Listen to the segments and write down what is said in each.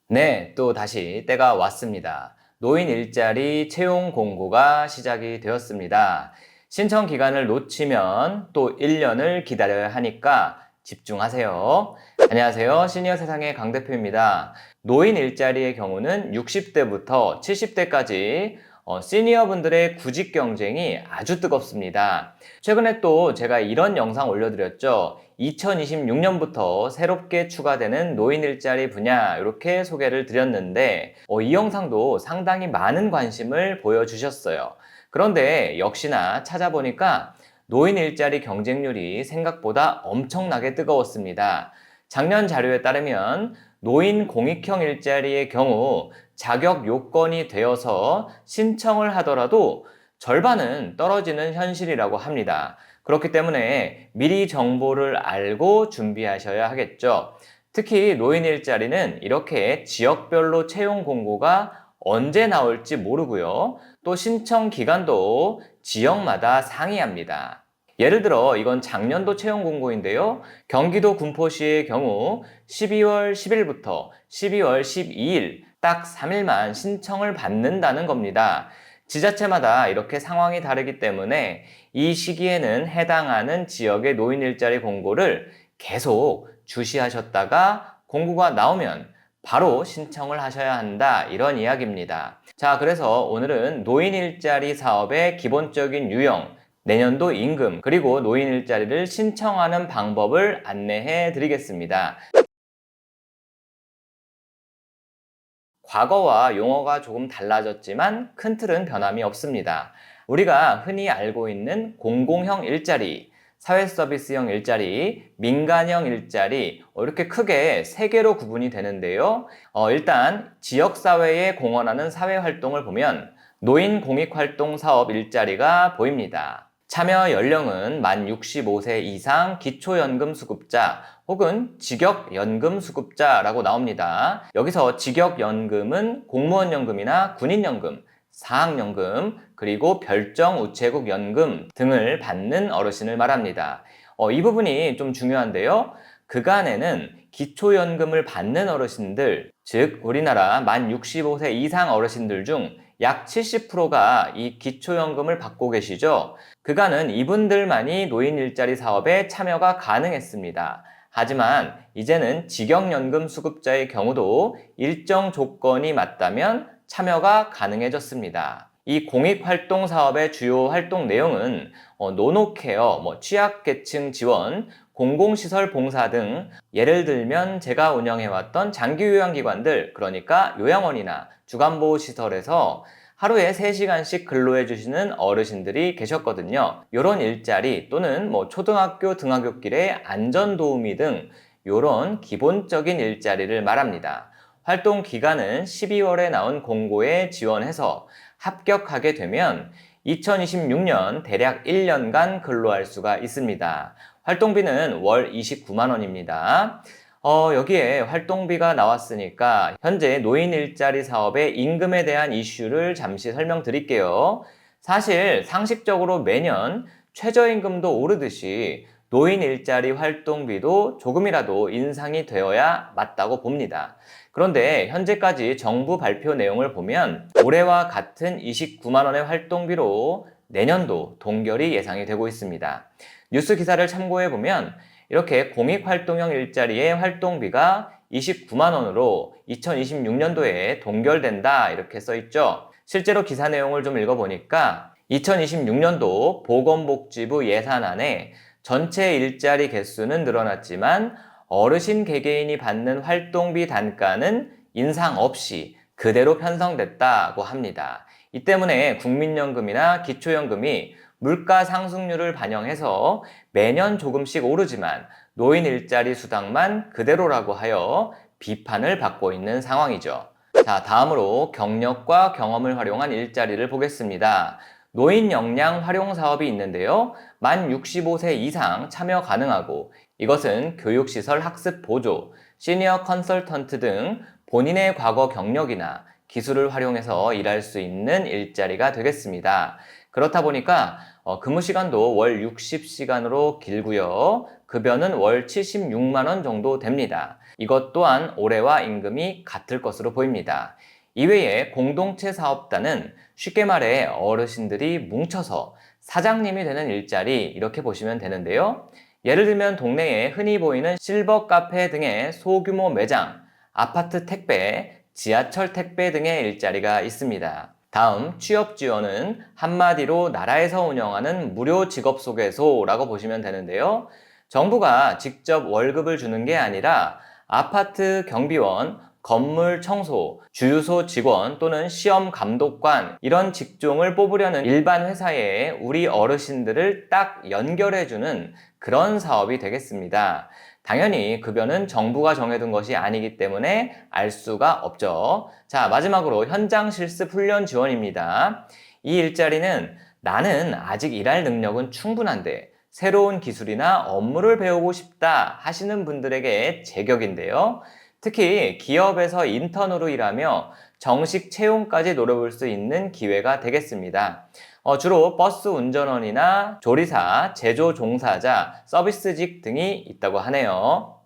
네, 또 다시 때가 왔습니다. 노인 일자리 채용 공고가 시작이 되었습니다. 신청 기간을 놓치면 또 1년을 기다려야 하니까 집중하세요. 안녕하세요. 시니어 세상의 강 대표입니다. 노인 일자리의 경우는 60대부터 70대까지 시니어 분들의 구직 경쟁이 아주 뜨겁습니다. 최근에 또 제가 이런 영상 올려드렸죠. 2026년부터 새롭게 추가되는 노인 일자리 분야 이렇게 소개를 드렸는데 이 영상도 상당히 많은 관심을 보여주셨어요. 그런데 역시나 찾아보니까 노인 일자리 경쟁률이 생각보다 엄청나게 뜨거웠습니다. 작년 자료에 따르면 노인 공익형 일자리의 경우 자격 요건이 되어서 신청을 하더라도 절반은 떨어지는 현실이라고 합니다. 그렇기 때문에 미리 정보를 알고 준비하셔야 하겠죠. 특히 노인 일자리는 이렇게 지역별로 채용 공고가 언제 나올지 모르고요. 또 신청 기간도 지역마다 상이합니다. 예를 들어 이건 작년도 채용 공고인데요. 경기도 군포시의 경우 12월 10일부터 12월 12일 딱 3일만 신청을 받는다는 겁니다. 지자체마다 이렇게 상황이 다르기 때문에 이 시기에는 해당하는 지역의 노인 일자리 공고를 계속 주시하셨다가 공고가 나오면 바로 신청을 하셔야 한다, 이런 이야기입니다. 자, 그래서 오늘은 노인 일자리 사업의 기본적인 유형, 내년도 임금, 그리고 노인 일자리를 신청하는 방법을 안내해 드리겠습니다. 과거와 용어가 조금 달라졌지만 큰 틀은 변함이 없습니다. 우리가 흔히 알고 있는 공공형 일자리, 사회서비스형 일자리, 민간형 일자리 이렇게 크게 세 개로 구분이 되는데요. 일단 지역사회에 공헌하는 사회활동을 보면 노인 공익활동 사업 일자리가 보입니다. 참여 연령은 만 65세 이상 기초연금 수급자 혹은 직역연금 수급자라고 나옵니다. 여기서 직역연금은 공무원연금이나 군인연금, 사학연금, 그리고 별정우체국연금 등을 받는 어르신을 말합니다. 이 부분이 좀 중요한데요. 그간에는 기초연금을 받는 어르신들, 즉 우리나라 만 65세 이상 어르신들 중 약 70%가 이 기초연금을 받고 계시죠. 그간은 이분들만이 노인 일자리 사업에 참여가 가능했습니다. 하지만 이제는 직역연금 수급자의 경우도 일정 조건이 맞다면 참여가 가능해졌습니다. 이 공익활동 사업의 주요 활동 내용은 노노케어, 취약계층 지원, 공공시설 봉사 등 예를 들면 제가 운영해왔던 장기요양기관들, 그러니까 요양원이나 주간보호시설에서 하루에 3시간씩 근로해 주시는 어르신들이 계셨거든요. 이런 일자리 또는 초등학교 등하굣길의 안전도우미 등 이런 기본적인 일자리를 말합니다. 활동 기간은 12월에 나온 공고에 지원해서 합격하게 되면 2026년 대략 1년간 근로할 수가 있습니다. 활동비는 월 29만 원입니다. 여기에 활동비가 나왔으니까 현재 노인 일자리 사업의 임금에 대한 이슈를 잠시 설명드릴게요. 사실 상식적으로 매년 최저임금도 오르듯이 노인 일자리 활동비도 조금이라도 인상이 되어야 맞다고 봅니다. 그런데 현재까지 정부 발표 내용을 보면 올해와 같은 29만 원의 활동비로 내년도 동결이 예상이 되고 있습니다. 뉴스 기사를 참고해 보면 이렇게 공익활동형 일자리의 활동비가 29만 원으로 2026년도에 동결된다 이렇게 써 있죠. 실제로 기사 내용을 좀 읽어보니까 2026년도 보건복지부 예산안에 전체 일자리 개수는 늘어났지만 어르신 개개인이 받는 활동비 단가는 인상 없이 그대로 편성됐다고 합니다. 이 때문에 국민연금이나 기초연금이 물가 상승률을 반영해서 매년 조금씩 오르지만 노인 일자리 수당만 그대로라고 하여 비판을 받고 있는 상황이죠. 자, 다음으로 경력과 경험을 활용한 일자리를 보겠습니다. 노인 역량 활용 사업이 있는데요. 만 65세 이상 참여 가능하고 이것은 교육시설 학습 보조, 시니어 컨설턴트 등 본인의 과거 경력이나 기술을 활용해서 일할 수 있는 일자리가 되겠습니다. 그렇다 보니까 근무 시간도 월 60시간으로 길고요. 급여는 월 76만 원 정도 됩니다. 이것 또한 올해와 임금이 같을 것으로 보입니다. 이외에 공동체 사업단은 쉽게 말해 어르신들이 뭉쳐서 사장님이 되는 일자리 이렇게 보시면 되는데요. 예를 들면 동네에 흔히 보이는 실버 카페 등의 소규모 매장, 아파트 택배, 지하철 택배 등의 일자리가 있습니다. 다음 취업 지원은 한마디로 나라에서 운영하는 무료 직업소개소라고 보시면 되는데요. 정부가 직접 월급을 주는 게 아니라 아파트 경비원, 건물 청소, 주유소 직원 또는 시험 감독관 이런 직종을 뽑으려는 일반 회사에 우리 어르신들을 딱 연결해주는 그런 사업이 되겠습니다. 당연히 급여는 정부가 정해둔 것이 아니기 때문에 알 수가 없죠. 자, 마지막으로 현장 실습 훈련 지원입니다. 이 일자리는 나는 아직 일할 능력은 충분한데 새로운 기술이나 업무를 배우고 싶다 하시는 분들에게 제격인데요. 특히 기업에서 인턴으로 일하며 정식 채용까지 노려볼 수 있는 기회가 되겠습니다. 주로 버스 운전원이나 조리사, 제조 종사자, 서비스직 등이 있다고 하네요.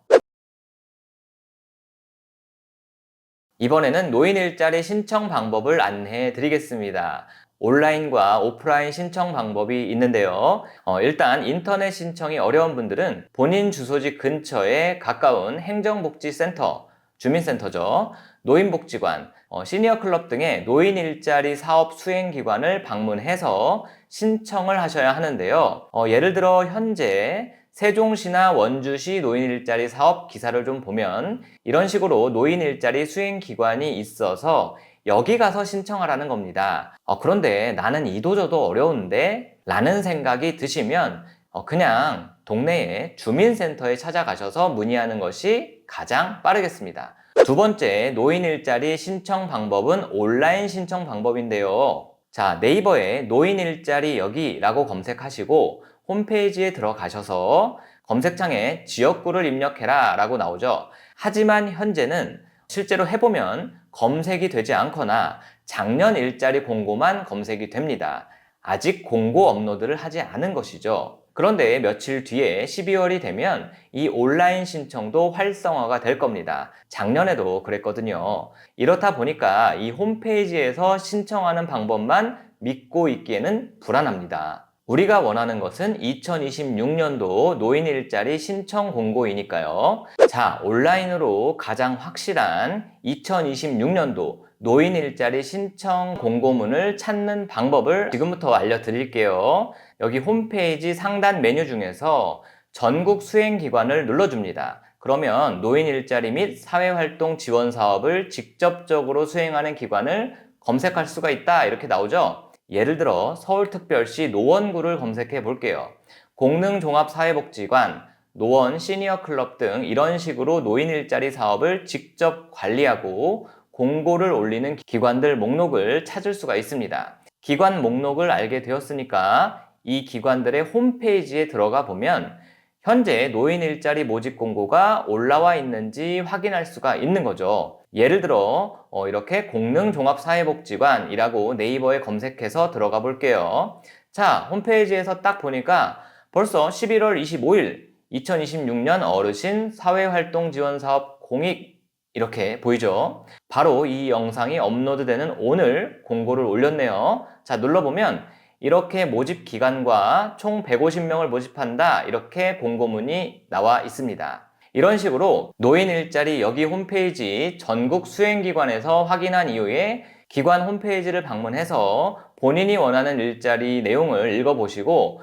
이번에는 노인 일자리 신청 방법을 안내해 드리겠습니다. 온라인과 오프라인 신청 방법이 있는데요. 일단 인터넷 신청이 어려운 분들은 본인 주소지 근처에 가까운 행정복지센터, 주민센터죠, 노인복지관, 시니어클럽 등의 노인 일자리 사업 수행기관을 방문해서 신청을 하셔야 하는데요. 예를 들어 현재 세종시나 원주시 노인 일자리 사업 기사를 좀 보면 이런 식으로 노인 일자리 수행 기관이 있어서 여기 가서 신청하라는 겁니다. 그런데 나는 이도저도 어려운데? 라는 생각이 드시면 그냥 동네의 주민센터에 찾아가셔서 문의하는 것이 가장 빠르겠습니다. 두 번째 노인 일자리 신청 방법은 온라인 신청 방법인데요. 자, 네이버에 노인 일자리 여기라고 검색하시고 홈페이지에 들어가셔서 검색창에 지역구를 입력해라 라고 나오죠. 하지만 현재는 실제로 해보면 검색이 되지 않거나 작년 일자리 공고만 검색이 됩니다. 아직 공고 업로드를 하지 않은 것이죠. 그런데 며칠 뒤에 12월이 되면 이 온라인 신청도 활성화가 될 겁니다. 작년에도 그랬거든요. 이렇다 보니까 이 홈페이지에서 신청하는 방법만 믿고 있기에는 불안합니다. 우리가 원하는 것은 2026년도 노인 일자리 신청 공고이니까요. 자, 온라인으로 가장 확실한 2026년도 노인 일자리 신청 공고문을 찾는 방법을 지금부터 알려드릴게요. 여기 홈페이지 상단 메뉴 중에서 전국 수행기관을 눌러줍니다. 그러면 노인 일자리 및 사회활동 지원 사업을 직접적으로 수행하는 기관을 검색할 수가 있다 이렇게 나오죠. 예를 들어 서울특별시 노원구를 검색해 볼게요. 공릉종합사회복지관, 노원 시니어클럽 등 이런 식으로 노인 일자리 사업을 직접 관리하고 공고를 올리는 기관들 목록을 찾을 수가 있습니다. 기관 목록을 알게 되었으니까 이 기관들의 홈페이지에 들어가 보면 현재 노인 일자리 모집 공고가 올라와 있는지 확인할 수가 있는 거죠. 예를 들어 이렇게 공릉종합사회복지관이라고 네이버에 검색해서 들어가 볼게요. 자, 홈페이지에서 딱 보니까 벌써 11월 25일 2026년 어르신 사회활동지원사업 공익 이렇게 보이죠? 바로 이 영상이 업로드되는 오늘 공고를 올렸네요. 자, 눌러보면 이렇게 모집 기간과 총 150명을 모집한다 이렇게 공고문이 나와 있습니다. 이런 식으로 노인 일자리 여기 홈페이지 전국 수행기관에서 확인한 이후에 기관 홈페이지를 방문해서 본인이 원하는 일자리 내용을 읽어보시고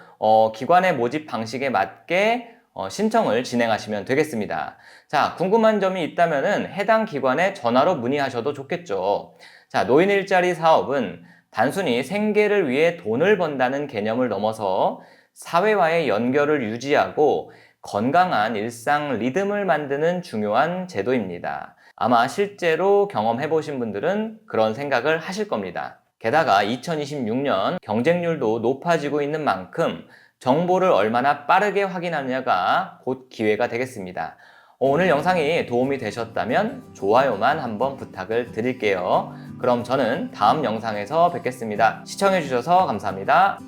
기관의 모집 방식에 맞게 신청을 진행하시면 되겠습니다. 자, 궁금한 점이 있다면 해당 기관에 전화로 문의하셔도 좋겠죠. 자, 노인 일자리 사업은 단순히 생계를 위해 돈을 번다는 개념을 넘어서 사회와의 연결을 유지하고 건강한 일상 리듬을 만드는 중요한 제도입니다. 아마 실제로 경험해 보신 분들은 그런 생각을 하실 겁니다. 게다가 2026년 경쟁률도 높아지고 있는 만큼 정보를 얼마나 빠르게 확인하느냐가 곧 기회가 되겠습니다. 오늘 영상이 도움이 되셨다면 좋아요만 한번 부탁을 드릴게요. 그럼 저는 다음 영상에서 뵙겠습니다. 시청해주셔서 감사합니다.